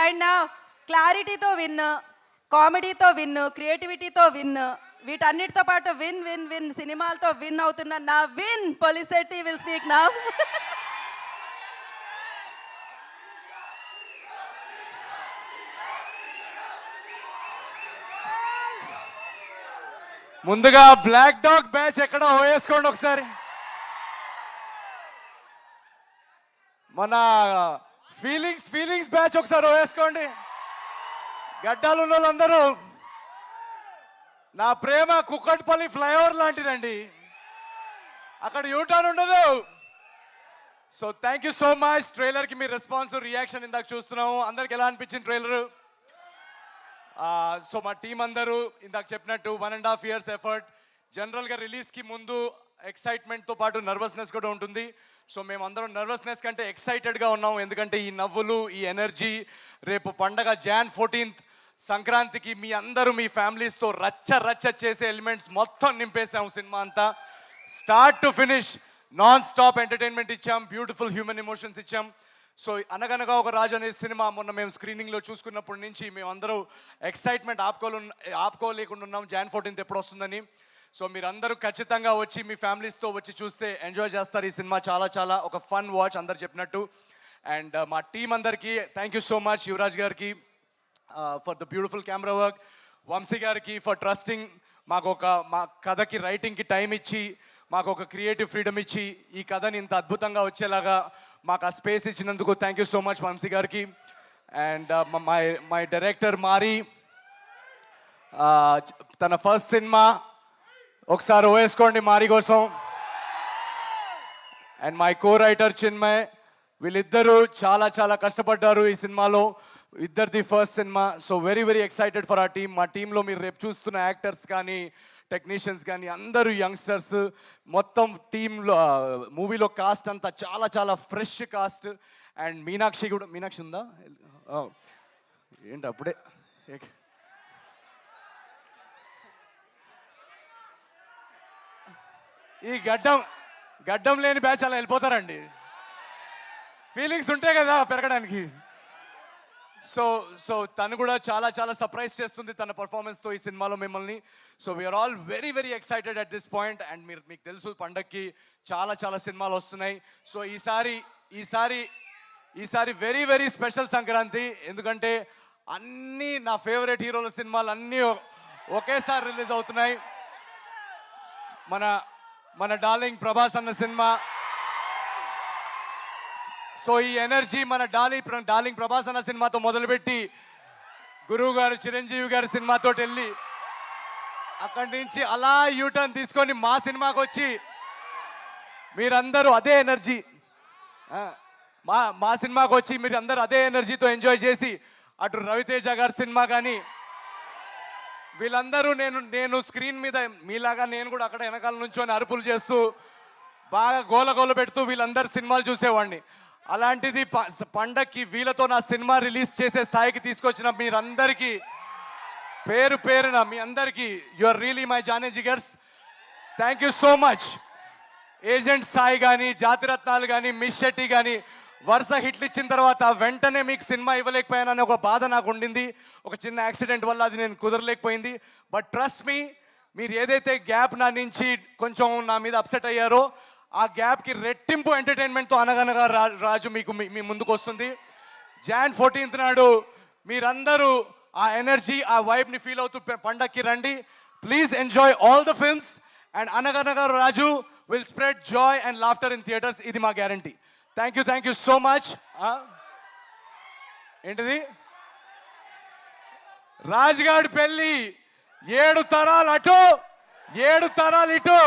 And నా క్లారిటీతో win, కామెడీతో win, క్రియేటివిటీతో win, వీటన్నిటితో పాటు విన్ విన్ విన్ సినిమాలతో విన్ అవుతున్న నా win Polishetty will speak now. ముందుగా బ్లాక్ డాగ్ బ్యాచ్ ఎక్కడ వేసుకోండి ఒకసారి. మన ఫీలింగ్స్ బ్యాచ్ ఒకసారి వేసుకోండి. గడ్డాలు ఉన్న వాళ్ళందరూ, నా ప్రేమ కుక్కట్పల్లి ఫ్లైఓవర్ లాంటిదండి, అక్కడ యూటర్న్ ఉండదు. So thank you so much. ట్రైలర్కి మీ రెస్పాన్స్, రియాక్షన్ ఇందాక చూస్తున్నాము. అందరికి ఎలా అనిపించింది ట్రైలరు? సో మా టీం అందరూ ఇందాక చెప్పినట్టు 1.5 years ఎఫర్ట్. జనరల్గా రిలీజ్కి ముందు ఎక్సైట్మెంట్తో పాటు నర్వస్నెస్ కూడా ఉంటుంది. సో మేమందరం నర్వస్నెస్ కంటే ఎక్సైటెడ్గా ఉన్నాం, ఎందుకంటే ఈ నవ్వులు, ఈ ఎనర్జీ, రేపు పండగ Jan 14th సంక్రాంతికి మీ అందరూ మీ ఫ్యామిలీస్తో రచ్చ చేసే ఎలిమెంట్స్ మొత్తం నింపేసాం. సినిమా అంతా start to finish non stop entertainment ఇచ్చాం, బ్యూటిఫుల్ హ్యూమన్ ఎమోషన్స్ ఇచ్చాం. సో అనగనగా ఒక రాజు అనే సినిమా మొన్న మేము స్క్రీనింగ్లో చూసుకున్నప్పటి నుంచి మేమందరూ ఎక్సైట్మెంట్ ఆపుకోలేకుండా ఉన్నాం Jan 14th ఎప్పుడు వస్తుందని. సో మీరందరూ ఖచ్చితంగా వచ్చి మీ ఫ్యామిలీస్తో వచ్చి చూస్తే ఎంజాయ్ చేస్తారు. ఈ సినిమా చాలా ఒక ఫన్ వాచ్ అందరు చెప్పినట్టు. అండ్ మా టీం అందరికీ thank you so much. Yuvraj గారికి for the beautiful camera work, Vamsi గారికి ఫర్ ట్రస్టింగ్, మా కథకి రైటింగ్కి టైం ఇచ్చి మాకు ఒక క్రియేటివ్ ఫ్రీడమ్ ఇచ్చి ఈ కథని ఇంత అద్భుతంగా వచ్చేలాగా మాకు ఆ స్పేస్ ఇచ్చినందుకు thank you so much Vamsi గారికి. అండ్ మై డైరెక్టర్ మారి, తన ఫస్ట్ సినిమా, ఒకసారి వేసుకోండి మారి కోసం. And my co writer Chinmay, వీళ్ళిద్దరూ చాలా కష్టపడ్డారు ఈ సినిమాలో, ఇద్దరిది first cinema. So very excited for ఆ టీమ్. మా టీంలో మీరు రేపు చూస్తున్న యాక్టర్స్ కానీ, టెక్నీషియన్స్ కానీ అందరూ యంగ్స్టర్స్. మొత్తం టీంలో మూవీలో కాస్ట్ అంతా చాలా ఫ్రెష్ కాస్ట్. అండ్ మీనాక్షి ఉందా? ఏంటి అప్పుడే ఈ గడ్డం లేని బ్యాచ్ అలా వెళ్ళిపోతారండి. ఫీలింగ్స్ ఉంటాయి కదా పెరగడానికి. సో తను కూడా చాలా సర్ప్రైజ్ చేస్తుంది తన పర్ఫార్మెన్స్తో ఈ సినిమాలో మిమ్మల్ని. So we are all very excited at this point. And మీకు తెలుసు పండగకి చాలా సినిమాలు వస్తున్నాయి. సో ఈసారి వెరీ స్పెషల్ సంక్రాంతి, ఎందుకంటే అన్నీ నా ఫేవరెట్ హీరోల సినిమాలు అన్నీ ఒకేసారి రిలీజ్ అవుతున్నాయి. మన డార్లింగ్ ప్రభాస్ అన్న సినిమా. సో ఈ ఎనర్జీ మన డార్లింగ్ ప్రభాస్ అన్న సినిమాతో మొదలుపెట్టి గురువు గారు చిరంజీవి గారి సినిమాతో వెళ్ళి అక్కడి నుంచి అలా యూటర్న్ తీసుకొని మా సినిమాకి వచ్చి మీరందరూ అదే ఎనర్జీ, మా సినిమాకి వచ్చి మీరు అందరూ అదే ఎనర్జీతో ఎంజాయ్ చేసి అటు రవితేజ గారి సినిమా కానీ వీళ్ళందరూ నేను స్క్రీన్ మీద మీలాగా నేను కూడా అక్కడ వెనకాల నుంచొని అరుపులు చేస్తూ బాగా గోల పెడుతూ వీళ్ళందరూ సినిమాలు చూసేవాడిని. అలాంటిది పండక్కి వీళ్ళతో నా సినిమా రిలీజ్ చేసే స్థాయికి తీసుకొచ్చిన మీరందరికీ పేరున మీ అందరికీ యు ఆర్ రియలీ మై జానీ జిగర్స్. Thank you so much. Agent Sai కానీ, జాతిరత్నాలు కానీ, మిస్ శెట్టి కానీ వరుస హిట్లు ఇచ్చిన తర్వాత వెంటనే మీకు సినిమా ఇవ్వలేకపోయానని ఒక బాధ నాకు ఉండింది. ఒక చిన్న యాక్సిడెంట్ వల్ల అది నేను కుదరలేకపోయింది. బట్ ట్రస్ట్ మీ, మీరు ఏదైతే గ్యాప్ నా నుంచి కొంచెం నా మీద అప్సెట్ అయ్యారో ఆ గ్యాప్కి రెట్టింపు ఎంటర్టైన్మెంట్తో అనగనగా రాజు మీ ముందుకు వస్తుంది. Jan 14th నాడు మీరందరూ ఆ ఎనర్జీ, ఆ వైబ్ని ఫీల్ అవుతూ పండక్కి రండి. Please enjoy all the films. And Anaganaga Raju will spread joy and laughter in theatres. ఇది మా గ్యారంటీ. థ్యాంక్ యూ సో మచ్. ఏంటిది? రాజుగాడి పెళ్ళి 7 తరాలు అటు 7 తరాలు ఇటు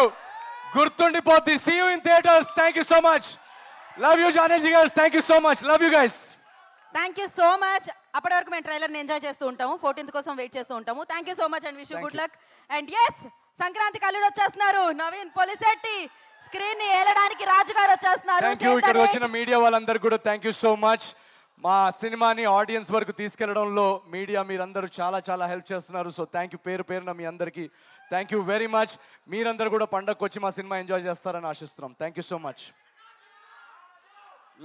గుర్తుండిపోద్ది. See you in theatres. Thank you so much. Love you జానేజీ గారు. Thank you so much. Love you guys. Thank you so much. అప్పటి వరకు మేము ట్రైలర్ని ఎంజాయ్ చేస్తూ ఉంటాము, 14th కోసం వెయిట్ చేస్తూ ఉంటాము. Thank you so much and wish you good luck. And yes, సంక్రాంతికి అల్లుడు వచ్చేస్తున్నారు, నవీన్ పొలిశెట్టి. స్క్రీన్ ని ఏలడానికి రాజు గారు వచ్చేస్తున్నారు. ఇక్కడ వచ్చిన మీడియా వాళ్ళందరూ కూడా థ్యాంక్ యూ సో మచ్. మా సినిమాని ఆడియన్స్ వరకు తీసుకెళ్లడంలో మీడియా మీరందరూ చాలా హెల్ప్ చేస్తున్నారు. సో థ్యాంక్ యూ పేరున మీ అందరికీ థ్యాంక్ యూ వెరీ మచ్. మీరందరూ కూడా పండగకు వచ్చి మా సినిమా ఎంజాయ్ చేస్తారని ఆశిస్తున్నాం. Thank you so much.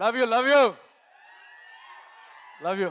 Love you.